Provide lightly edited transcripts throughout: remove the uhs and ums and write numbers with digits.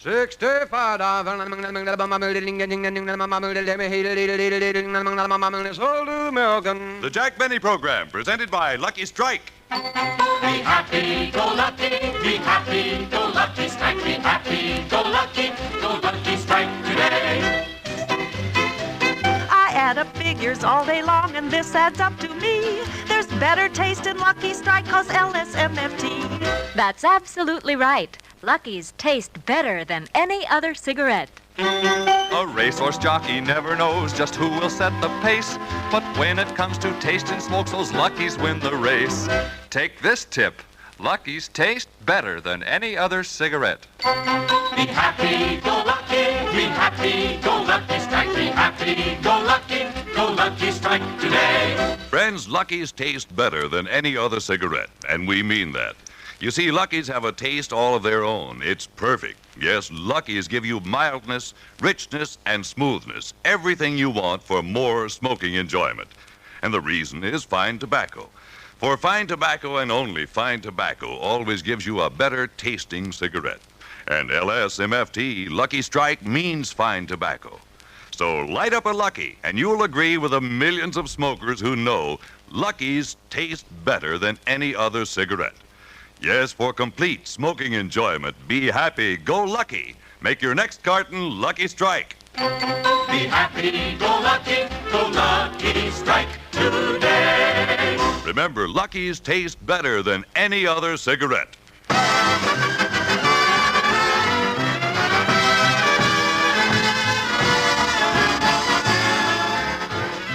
65. The Jack Benny Program, presented by Lucky Strike. Be happy, go lucky, be happy, go lucky strike, be happy, go lucky strike today. I add up figures all day long and this adds up to me. There's better taste in Lucky Strike 'cause LSMFT. That's absolutely right. Lucky's taste better than any other cigarette. A racehorse jockey never knows just who will set the pace. But when it comes to taste and smokes, those Luckies win the race. Take this tip. Lucky's taste better than any other cigarette. Be happy, go lucky, go lucky strike, be happy, go lucky strike today. Friends, Lucky's taste better than any other cigarette, and we mean that. You see, Lucky's have a taste all of their own. It's perfect. Yes, Lucky's give you mildness, richness, and smoothness. Everything you want for more smoking enjoyment. And the reason is fine tobacco. For fine tobacco and only fine tobacco always gives you a better tasting cigarette. And LSMFT, Lucky Strike, means fine tobacco. So light up a Lucky, and you'll agree with the millions of smokers who know Lucky's taste better than any other cigarette. Yes, for complete smoking enjoyment, be happy, go Lucky. Make your next carton Lucky Strike. Be happy, go lucky strike today. Remember, Lucky's taste better than any other cigarette.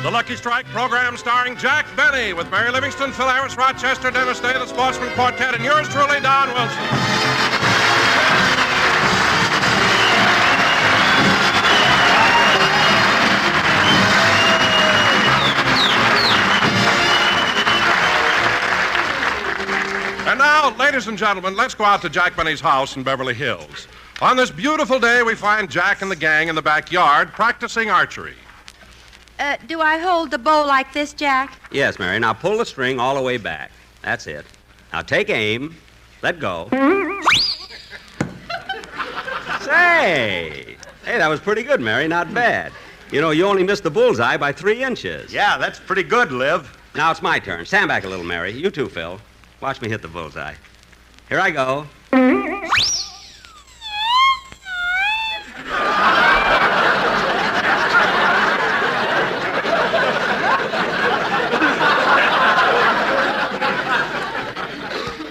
The Lucky Strike program starring Jack Benny with Mary Livingston, Phil Harris, Rochester, Dennis Day, the Sportsman Quartet, and yours truly, Don Wilson. And now, ladies and gentlemen, let's go out to Jack Benny's house in Beverly Hills. On this beautiful day, we find Jack and the gang in the backyard practicing archery. Do I hold the bow like this, Jack? Yes, Mary. Now pull the string all the way back. That's it. Now take aim. Let go. Say! Hey, that was pretty good, Mary. Not bad. You know, you only missed the bullseye by 3 inches. Yeah, that's pretty good, Liv. Now it's my turn. Stand back a little, Mary. You too, Phil. Watch me hit the bullseye. Here I go.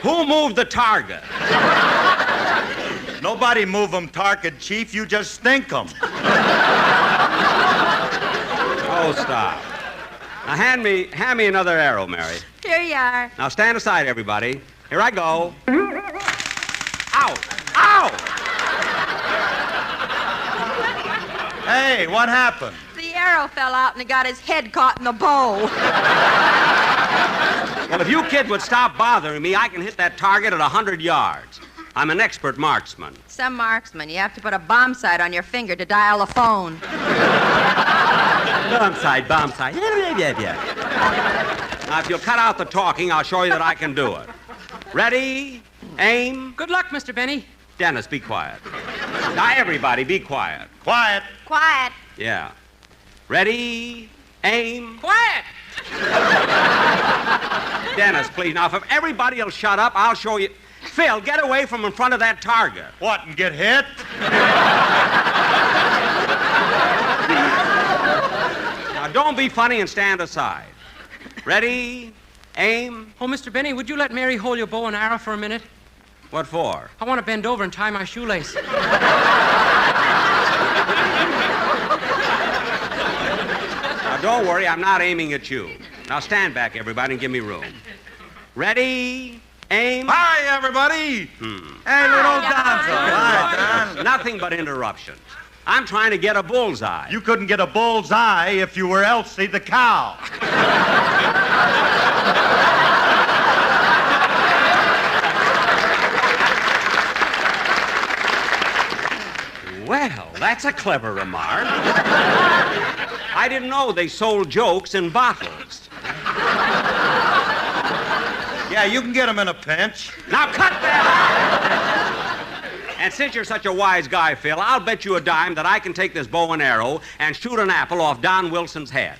Who moved the target? Nobody move 'em, target, Chief. You just stink 'em. Oh, stop. Now hand me another arrow, Mary. Here you are. Now stand aside, everybody. Here I go. Ow! Ow! Hey, what happened? The arrow fell out and it got his head caught in the bow. Well, if you kids would stop bothering me, I can hit that target at 100 yards. I'm an expert marksman. Some marksman, you have to put a bomb sight on your finger to dial a phone. Bomb sight. Now, if you'll cut out the talking, I'll show you that I can do it. Ready? Aim. Good luck, Mr. Benny. Dennis, be quiet. Now, everybody, be quiet. Quiet. Quiet. Yeah. Ready? Aim. Quiet! Dennis, please. Now, if everybody will shut up, I'll show you. Phil, get away from in front of that target. What, and get hit? Now, don't be funny and stand aside. Ready? Aim. Oh, Mr. Benny, would you let Mary hold your bow and arrow for a minute? What for? I want to bend over and tie my shoelace. Now, don't worry, I'm not aiming at you. Now, stand back, everybody, and give me room. Ready? Aim. Hi, everybody. Hey, little Donzo. Hi, Don. Nothing but interruptions. I'm trying to get a bullseye. You couldn't get a bullseye if you were Elsie the cow. Well, that's a clever remark. I didn't know they sold jokes in bottles. Yeah, you can get them in a pinch. Now cut that out! And since you're such a wise guy, Phil, I'll bet you a dime that I can take this bow and arrow and shoot an apple off Don Wilson's head.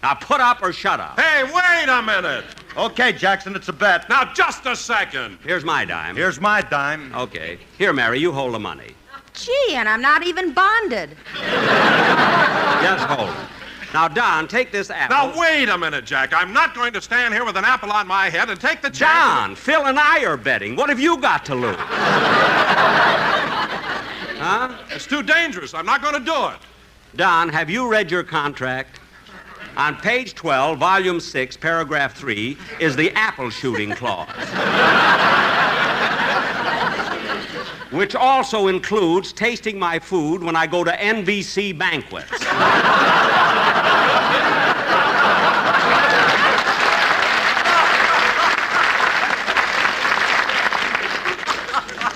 Now, put up or shut up. Hey, wait a minute. Okay, Jackson, it's a bet. Now, just a second. Here's my dime. Here's my dime. Okay. Here, Mary, you hold the money. Gee, and I'm not even bonded. Just hold it. Now, Don, take this apple. Now, wait a minute, Jack. I'm not going to stand here with an apple on my head and take the chance. John, Phil and I are betting. What have you got to lose? Huh? It's too dangerous. I'm not going to do it. Don, have you read your contract? On page 12, volume 6, paragraph 3, is the apple shooting clause. Which also includes tasting my food when I go to NBC banquets.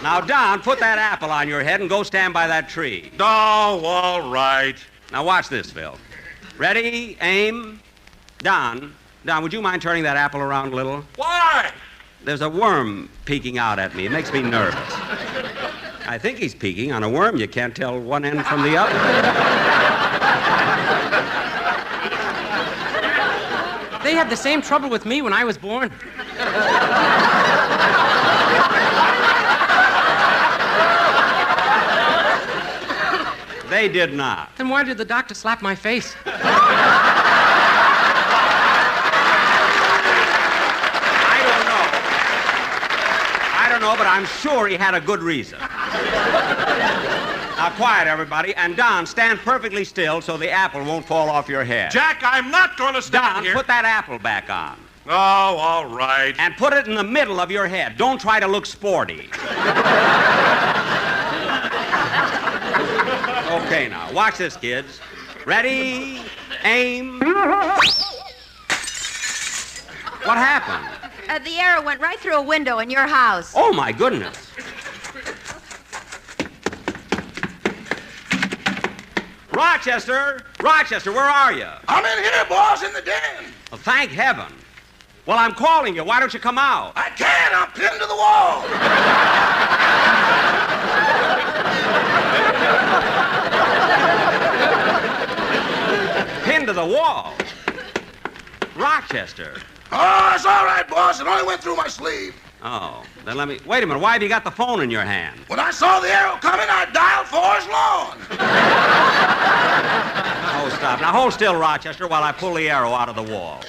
Now, Don, put that apple on your head and go stand by that tree. Oh, all right. Now, watch this, Phil. Ready, aim. Don, would you mind turning that apple around a little? Why? There's a worm peeking out at me. It makes me nervous. I think he's peeking on a worm. You can't tell one end from the other. They had the same trouble with me when I was born. They did not. Then why did the doctor slap my face? I don't know, but I'm sure he had a good reason. Now, quiet, everybody. And Don, stand perfectly still so the apple won't fall off your head. Jack, I'm not going to stand Don, here. put that apple back on. Oh, all right. And put it in the middle of your head. Don't try to look sporty. Okay, now, watch this, kids. Ready, aim. What happened? The arrow went right through a window in your house. Oh, my goodness. Rochester, where are you? I'm in here, boss, in the den. Well, thank heaven. Well, I'm calling you. Why don't you come out? I can't. I'm pinned to the wall. Pinned to the wall. Rochester. Oh, it's all right, boss. It only went through my sleeve. Oh, then let me... Wait a minute. Why have you got the phone in your hand? When I saw the arrow coming, I dialed Forest Lawn. Oh, stop. Now, hold still, Rochester, while I pull the arrow out of the wall.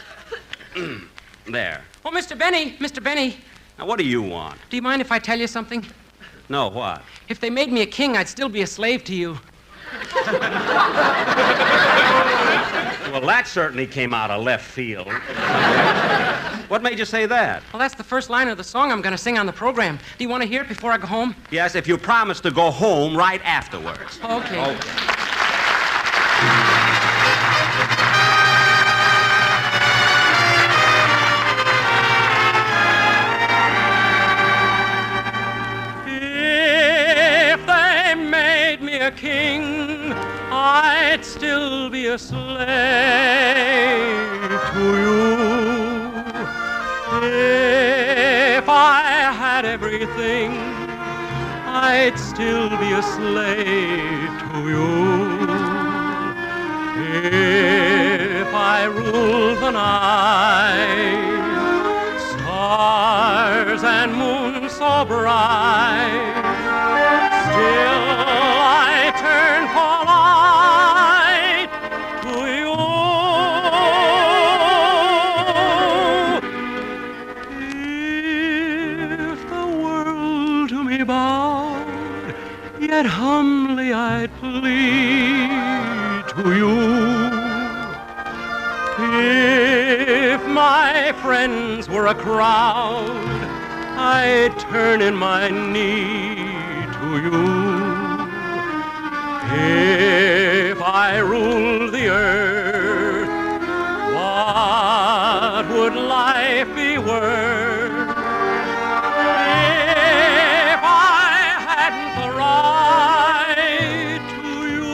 There. Oh, Mr. Benny. Now, what do you want? Do you mind if I tell you something? No, what? If they made me a king, I'd still be a slave to you. Well, that certainly came out of left field. What made you say that? Well, that's the first line of the song I'm going to sing on the program. Do you want to hear it before I go home? Yes, if you promise to go home right afterwards. Okay. If they made me a king, I'd still be a slave to you. If I had everything, I'd still be a slave to you. If I ruled the night, stars and moon so bright, still I turn polite to you. If the world to me bowed, yet humbly I'd plead to you. If my friends were a crowd, I'd turn in my knee to you. If I ruled the earth, what would life be worth if I hadn't the right to you?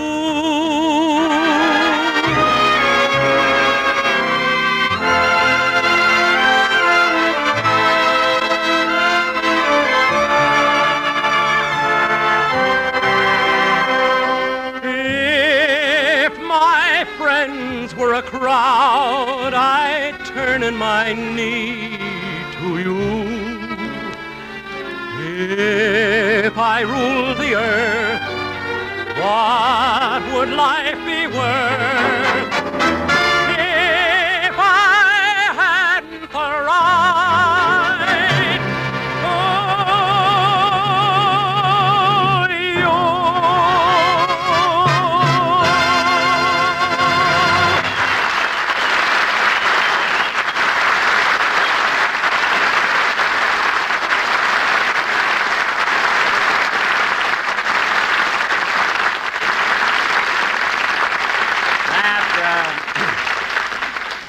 a crowd, I'd turn in my knee to you. If I ruled the earth, what would life be worth if I hadn't the right to you?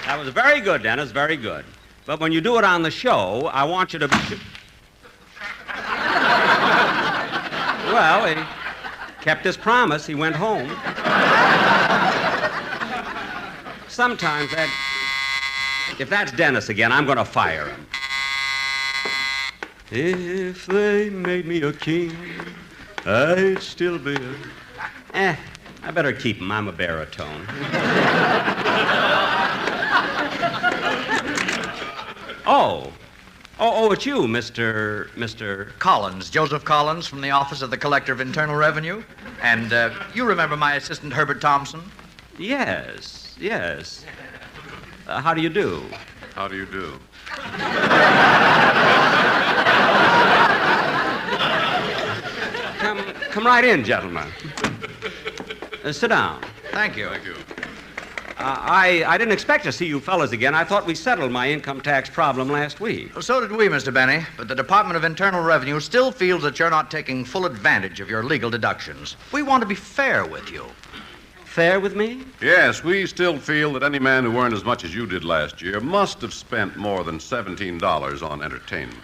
That was very good, Dennis, very good. But when you do it on the show, I want you to be... Well, he kept his promise. He went home. Sometimes that... If that's Dennis again, I'm going to fire him. If they made me a king, I'd still be a... I better keep him. I'm a baritone. Oh, it's you, Mr. Collins, Joseph Collins from the Office of the Collector of Internal Revenue. And you remember my assistant, Herbert Thompson? Yes. How do you do? How do you do? Come right in, gentlemen. Sit down. Thank you. Thank you. I didn't expect to see you fellas again. I thought we settled my income tax problem last week. Well, so did we, Mr. Benny. But the Department of Internal Revenue still feels that you're not taking full advantage of your legal deductions. We want to be fair with you. Fair with me? Yes, we still feel that any man who earned as much as you did last year must have spent more than $17 on entertainment.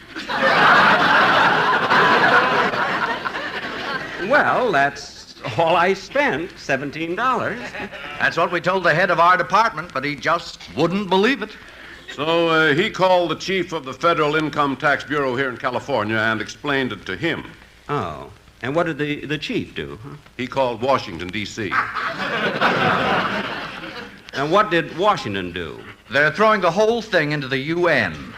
Well, that's all I spent, $17. That's what we told the head of our department, but he just wouldn't believe it. So he called the chief of the Federal Income Tax Bureau here in California and explained it to him. Oh. And what did the chief do? Huh? He called Washington, D.C. And what did Washington do? They're throwing the whole thing into the UN.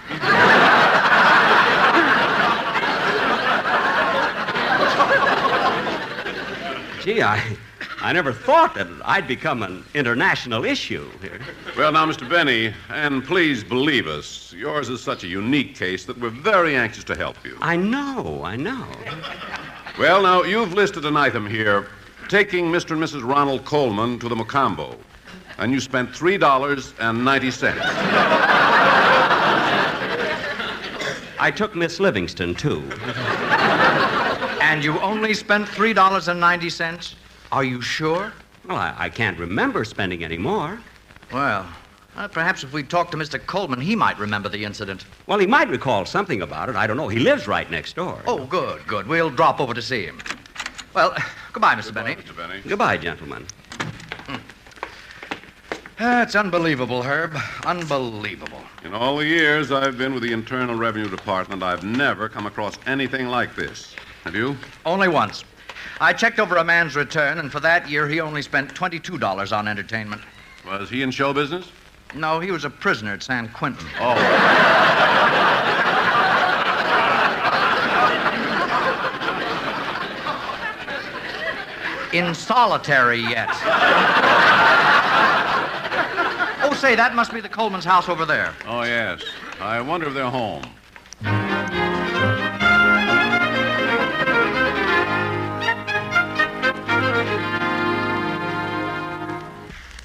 Gee, I never thought that I'd become an international issue here. Well, now, Mr. Benny, and please believe us, yours is such a unique case that we're very anxious to help you. I know. Well, now, you've listed an item here, taking Mr. and Mrs. Ronald Coleman to the Mocambo, and you spent $3.90. I took Miss Livingston, too. And you only spent $3.90? Are you sure? Well, I can't remember spending any more. Well, perhaps if we talk to Mr. Coleman, he might remember the incident. Well, he might recall something about it. I don't know. He lives right next door. Oh, good. We'll drop over to see him. Well, goodbye, Mr. Benny. Mr. Benny. Goodbye, gentlemen. It's unbelievable, Herb. Unbelievable. In all the years I've been with the Internal Revenue Department, I've never come across anything like this. Have you? Only once. I checked over a man's return, and for that year, he only spent $22 on entertainment. Was he in show business? No, he was a prisoner at San Quentin. Oh. In solitary yet. Oh, say, that must be the Coleman's house over there. Oh, yes. I wonder if they're home.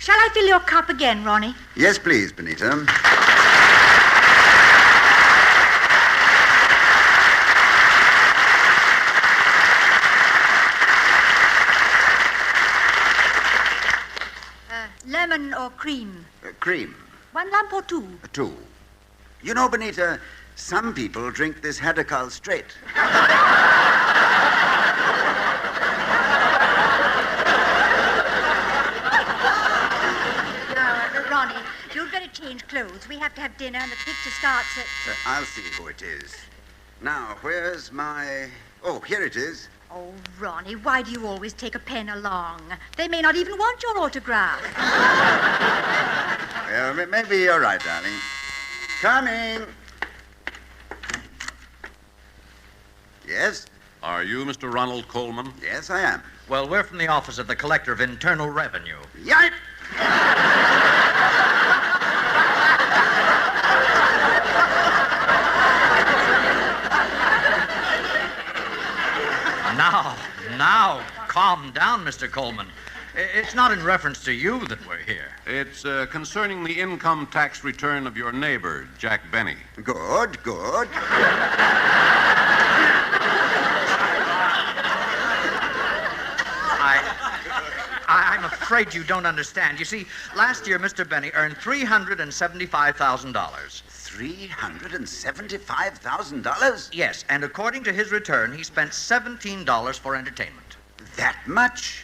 Shall I fill your cup again, Ronnie? Yes, please, Benita. Lemon or cream? Cream. 1 lump or 2? 2. You know, Benita, some people drink this Haddockal straight. Ronnie, you'd better change clothes. We have to have dinner and the picture starts at... I'll see who it is. Now, where's my... Oh, here it is. Oh, Ronnie, why do you always take a pen along? They may not even want your autograph. Well, maybe you're right, darling. Coming. Yes? Are you Mr. Ronald Coleman? Yes, I am. Well, we're from the Office of the Collector of Internal Revenue. Yipe! Now, calm down, Mr. Coleman. It's not in reference to you that we're here. It's concerning the income tax return of your neighbor, Jack Benny. Good. I'm afraid you don't understand. You see, last year Mr. Benny earned $375,000. $375,000? Yes, and according to his return, he spent $17 for entertainment. That much?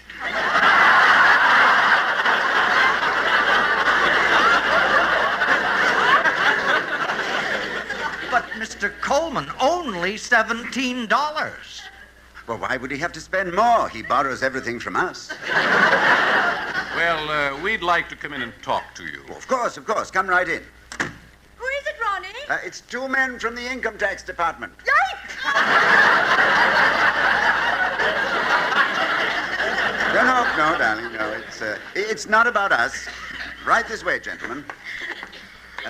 But, Mr. Coleman, only $17. Well, why would he have to spend more? He borrows everything from us. Well, we'd like to come in and talk to you. Oh, of course. Come right in. Who is it, Ronnie? It's two men from the income tax department. No, darling, no. It's not about us. Right this way, gentlemen.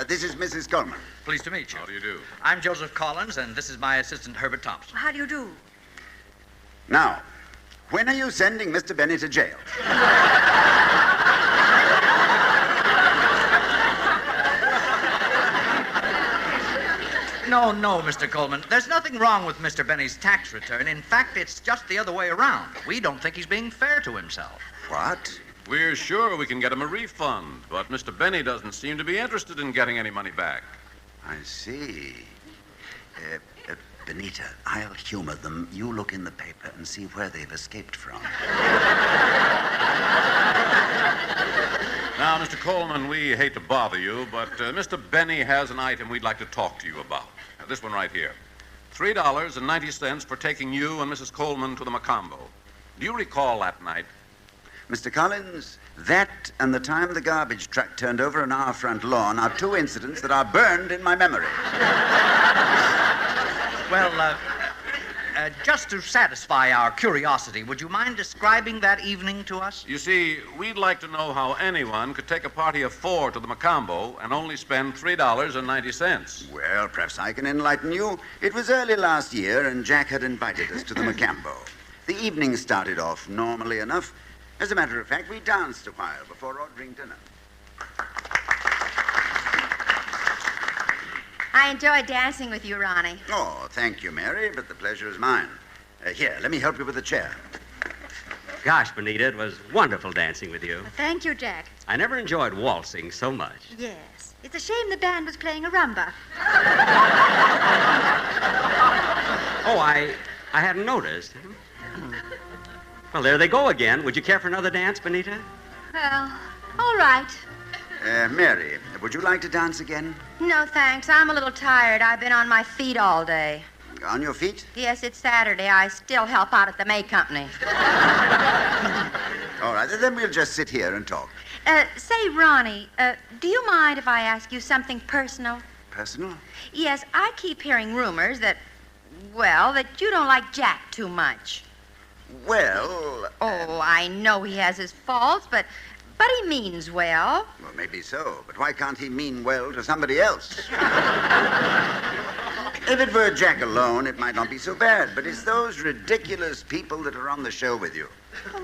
This is Mrs. Coleman. Pleased to meet you. How do you do? I'm Joseph Collins, and this is my assistant, Herbert Thompson. How do you do? Now, when are you sending Mr. Benny to jail? No, Mr. Coleman. There's nothing wrong with Mr. Benny's tax return. In fact, it's just the other way around. We don't think he's being fair to himself. What? We're sure we can get him a refund, but Mr. Benny doesn't seem to be interested in getting any money back. I see. Benita, I'll humor them. You look in the paper and see where they've escaped from. Now, Mr. Coleman, we hate to bother you, but Mr. Benny has an item we'd like to talk to you about. This one right here. $3.90 for taking you and Mrs. Coleman to the Macombo. Do you recall that night? Mr. Collins, that and the time the garbage truck turned over on our front lawn are two incidents that are burned in my memory. Well, just to satisfy our curiosity, would you mind describing that evening to us? You see, we'd like to know how anyone could take a party of 4 to the Macombo and only spend $3.90. Well, perhaps I can enlighten you. It was early last year, and Jack had invited us to the Macombo. The evening started off normally enough. As a matter of fact, we danced a while before ordering dinner. I enjoyed dancing with you, Ronnie. Oh, thank you, Mary, but the pleasure is mine. Here, let me help you with the chair. Gosh, Benita, it was wonderful dancing with you. Thank you, Jack. I never enjoyed waltzing so much. Yes. It's a shame the band was playing a rumba. Oh, I hadn't noticed. Well, there they go again. Would you care for another dance, Benita? Well, all right. Mary, would you like to dance again? No, thanks. I'm a little tired. I've been on my feet all day. On your feet? Yes, it's Saturday. I still help out at the May Company. All right, then we'll just sit here and talk. Say, Ronnie, do you mind if I ask you something personal? Personal? Yes, I keep hearing rumors that you don't like Jack too much. Well... Oh, I know he has his faults, but he means well. Well, maybe so, but why can't he mean well to somebody else? If it were Jack alone, it might not be so bad, but it's those ridiculous people that are on the show with you.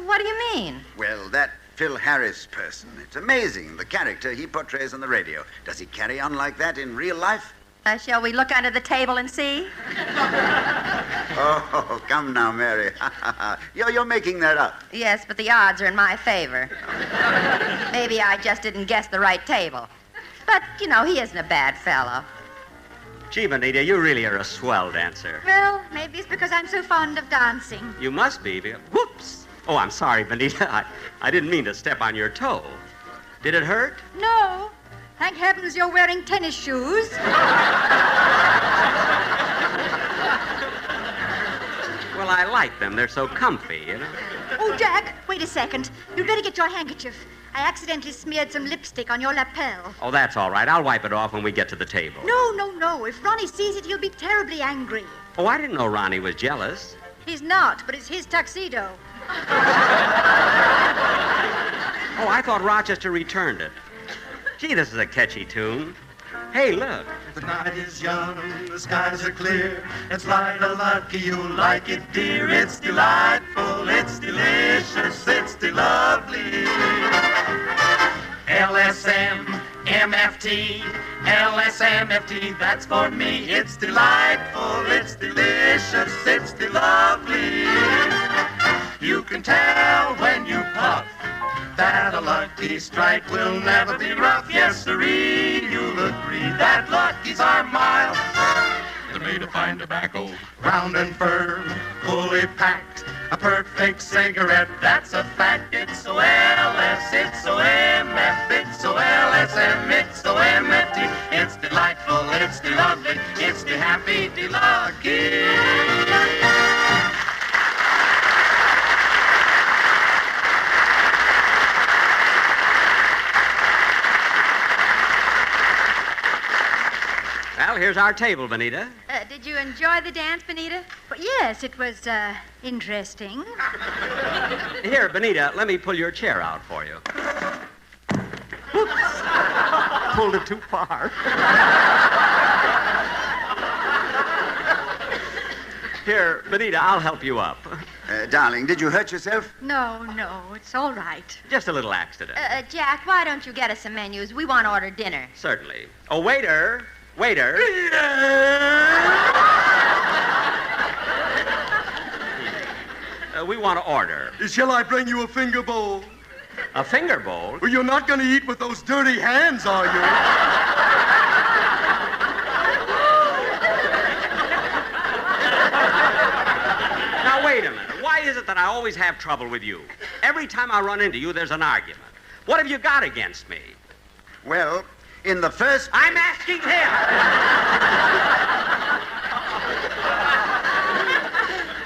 What do you mean? Well, that Phil Harris person. It's amazing, the character he portrays on the radio. Does he carry on like that in real life? Shall we look under the table and see? Oh, come now, Mary. You're making that up. Yes, but the odds are in my favor. Maybe I just didn't guess the right table. But, he isn't a bad fellow. Gee, Benita, you really are a swell dancer. Well, maybe it's because I'm so fond of dancing. You must be. Whoops! Oh, I'm sorry, Benita. I didn't mean to step on your toe. Did it hurt? No. Thank heavens you're wearing tennis shoes. Well, I like them. They're so comfy, you know. Oh, Jack, wait a second. You'd better get your handkerchief. I accidentally smeared some lipstick on your lapel. Oh, that's all right. I'll wipe it off when we get to the table. No. If Ronnie sees it, he'll be terribly angry. Oh, I didn't know Ronnie was jealous. He's not, but it's his tuxedo. Oh, I thought Rochester returned it. Gee, this is a catchy tune. Hey, look. The night is young, the skies are clear. It's light a lucky, you like it, dear. It's delightful, it's delicious, it's lovely. LSM, MFT, LSMFT, that's for me. It's delightful, it's delicious, it's lovely. You can tell when you puff that a Lucky Strike will never be rough. Yes, sirree, you'll agree that Luckies are mild. They're made of fine tobacco, round and firm, fully packed. A perfect cigarette, that's a fact. It's so LS, it's so MF, it's so LSM, it's so MFT. It's delightful, it's lovely, it's the happy, lucky. Well, here's our table, Benita. Did you enjoy the dance, Benita? Well, yes, it was, interesting. Here, Benita, let me pull your chair out for you. Whoops. Pulled it too far. Here, Benita, I'll help you up. Darling, did you hurt yourself? No, it's all right. Just a little accident. Jack, why don't you get us some menus? We want to order dinner. Certainly. Oh, waiter. Waiter. We want to order. Shall I bring you a finger bowl? A finger bowl? Well, you're not going to eat with those dirty hands, are you? Now, wait a minute. Why is it that I always have trouble with you? Every time I run into you, there's an argument. What have you got against me? Well, in the first... I'm asking him!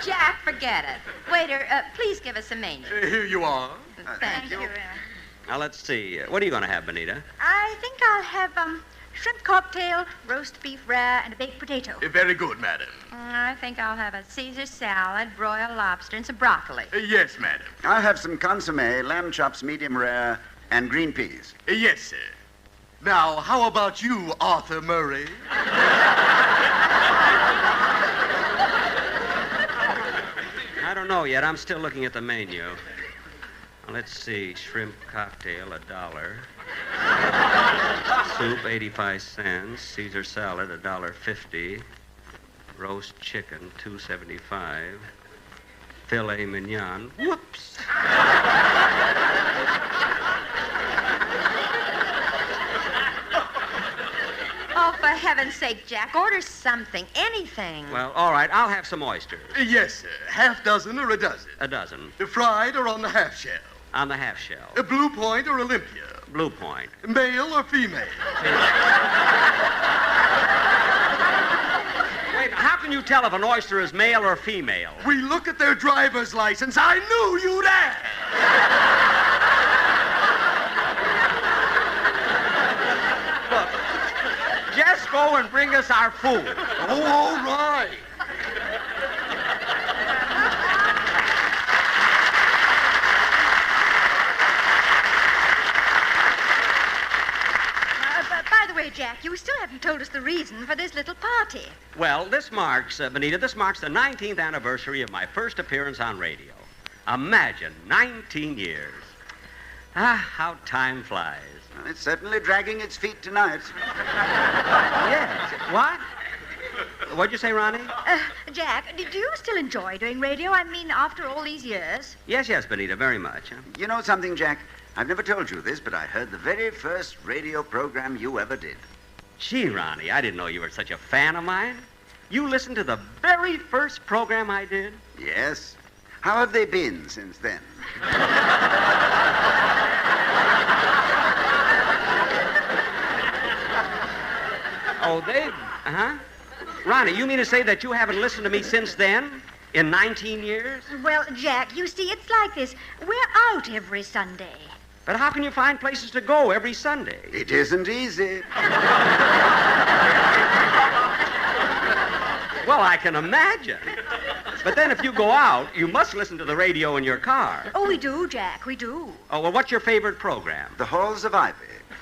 Jack, forget it. Waiter, please give us a menu. Here you are. Thank you. Now, let's see. What are you going to have, Benita? I think I'll have, shrimp cocktail, roast beef rare, and a baked potato. Very good, madam. I think I'll have a Caesar salad, broiled lobster, and some broccoli. Yes, madam. I'll have some consommé, lamb chops, medium rare, and green peas. Yes, sir. Now, how about you, Arthur Murray? I don't know yet. I'm still looking at the menu. Now, let's see. Shrimp cocktail, $1. Soup, 85 cents. Caesar salad, $1.50. Roast chicken, $2.75. Filet mignon. Whoops. Oh, for heaven's sake, Jack, order something, anything. Well, all right. I'll have some oysters. Yes, sir. Half dozen or a dozen? A dozen. Fried or on the half shell? On the half shell. Blue Point or Olympia? Blue Point. Male or female? Wait, how can you tell if an oyster is male or female? We look at their driver's license. I knew you'd ask. Just go and bring us our food. Oh, all right. By the way, Jack, you still haven't told us the reason for this little party. Well, this marks, Benita, this marks the 19th anniversary of my first appearance on radio. Imagine, 19 years. Ah, how time flies. Well, it's certainly dragging its feet tonight. Yes. What? What'd you say, Ronnie? Jack, do you still enjoy doing radio? I mean, after all these years? Yes, Benita, very much. You know something, Jack? I've never told you this, but I heard the very first radio program you ever did. Gee, Ronnie, I didn't know you were such a fan of mine. You listened to the very first program I did? Yes. How have they been since then? Oh, Ronnie, you mean to say that you haven't listened to me since then? In 19 years? Well, Jack, you see, it's like this. We're out every Sunday. But how can you find places to go every Sunday? It isn't easy. Well, I can imagine. But then if you go out, you must listen to the radio in your car. Oh, we do, Jack, we do. Oh, well, what's your favorite program? The Halls of Ivy.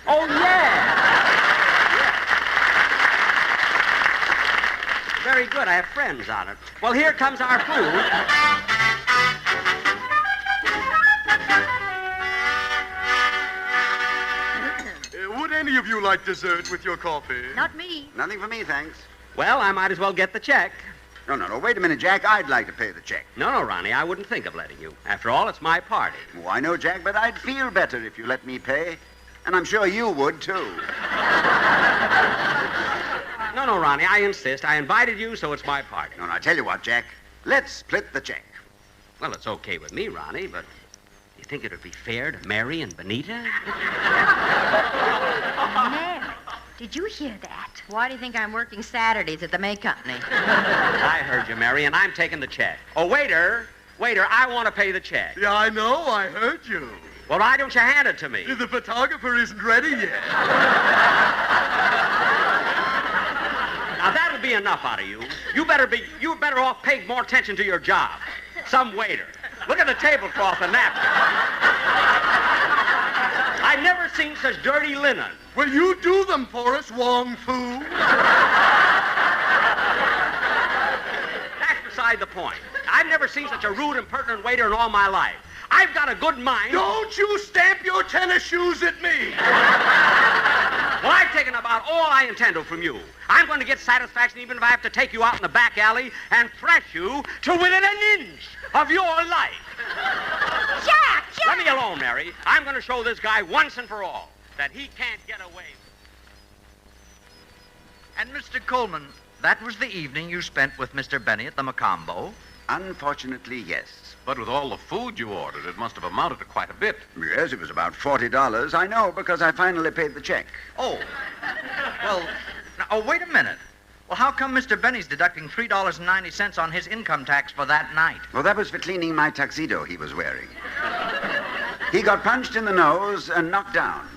Oh, yeah. Very good. I have friends on it. Well, here comes our food. Would any of you like dessert with your coffee? Not me. Nothing for me, thanks. Well, I might as well get the check. No, wait a minute, Jack. I'd like to pay the check. No, Ronnie, I wouldn't think of letting you. After all, it's my party. Oh, I know, Jack, but I'd feel better if you let me pay. And I'm sure you would, too. No, Ronnie, I insist. I invited you, so it's my party. No, I tell you what, Jack. Let's split the check. Well, it's okay with me, Ronnie, but you think it would be fair to Mary and Benita? Mary, did you hear that? Why do you think I'm working Saturdays at the May Company? I heard you, Mary, and I'm taking the check. Oh, waiter, I want to pay the check. Yeah, I know. I heard you. Well, why don't you hand it to me? The photographer isn't ready yet. Now, that'll be enough out of you. You're better off paying more attention to your job. Some waiter. Look at the tablecloth and napkin. I've never seen such dirty linen. Will you do them for us, Wong Fu? That's beside the point. I've never seen such a rude, impertinent waiter in all my life. I've got a good mind. Don't you stamp your tennis shoes at me. Well, I've taken about all I intend to from you. I'm going to get satisfaction even if I have to take you out in the back alley and thrash you to within an inch of your life. Jack! Let me alone, Mary. I'm going to show this guy once and for all that he can't get away. And, Mr. Coleman, that was the evening you spent with Mr. Benny at the Macombo? Unfortunately, yes. But with all the food you ordered, it must have amounted to quite a bit. Yes, it was about $40. I know, because I finally paid the check. Oh. Well, wait a minute. Well, how come Mr. Benny's deducting $3.90 on his income tax for that night? Well, that was for cleaning my tuxedo he was wearing. He got punched in the nose and knocked down.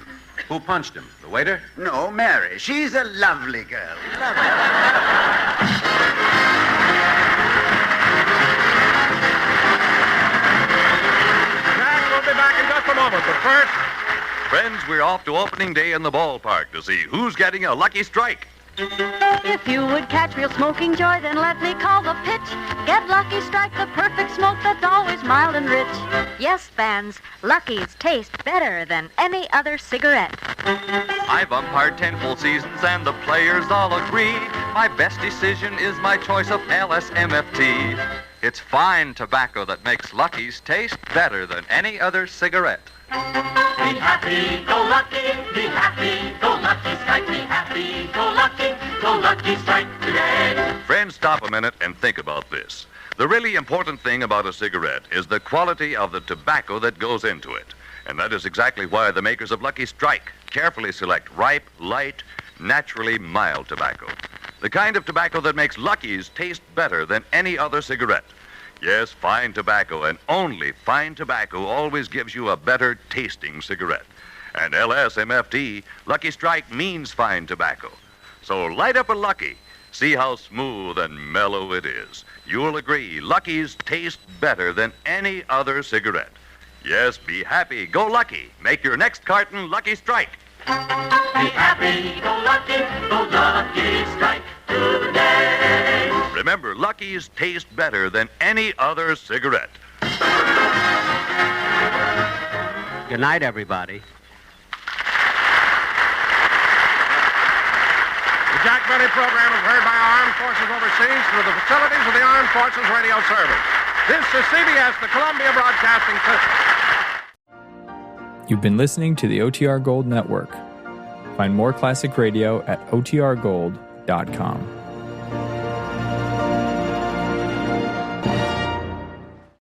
Who punched him? The waiter? No, Mary. She's a lovely girl. We'll be back in just a moment, but first... Friends, we're off to opening day in the ballpark to see who's getting a lucky strike. If you would catch real smoking joy, then let me call the pitch. Get Lucky Strike, the perfect smoke that's always mild and rich. Yes, fans, Lucky's taste better than any other cigarette. I've umpired 10 full seasons and the players all agree. My best decision is my choice of LSMFT. It's fine tobacco that makes Lucky's taste better than any other cigarette. Be happy, go lucky, be happy, go lucky strike, be happy, go lucky strike today. Friends, stop a minute and think about this. The really important thing about a cigarette is the quality of the tobacco that goes into it. And that is exactly why the makers of Lucky Strike carefully select ripe, light, naturally mild tobacco. The kind of tobacco that makes Lucky's taste better than any other cigarette. Yes, fine tobacco, and only fine tobacco always gives you a better tasting cigarette. And LSMFT, Lucky Strike means fine tobacco. So light up a Lucky. See how smooth and mellow it is. You'll agree, Lucky's taste better than any other cigarette. Yes, be happy, go Lucky. Make your next carton Lucky Strike. Be happy, go lucky strike today. Remember, Lucky's taste better than any other cigarette. Good night, everybody. The Jack Benny program is heard by our armed forces overseas through the facilities of the Armed Forces Radio Service. This is CBS, the Columbia Broadcasting System. You've been listening to the OTR Gold Network. Find more classic radio at otrgold.com.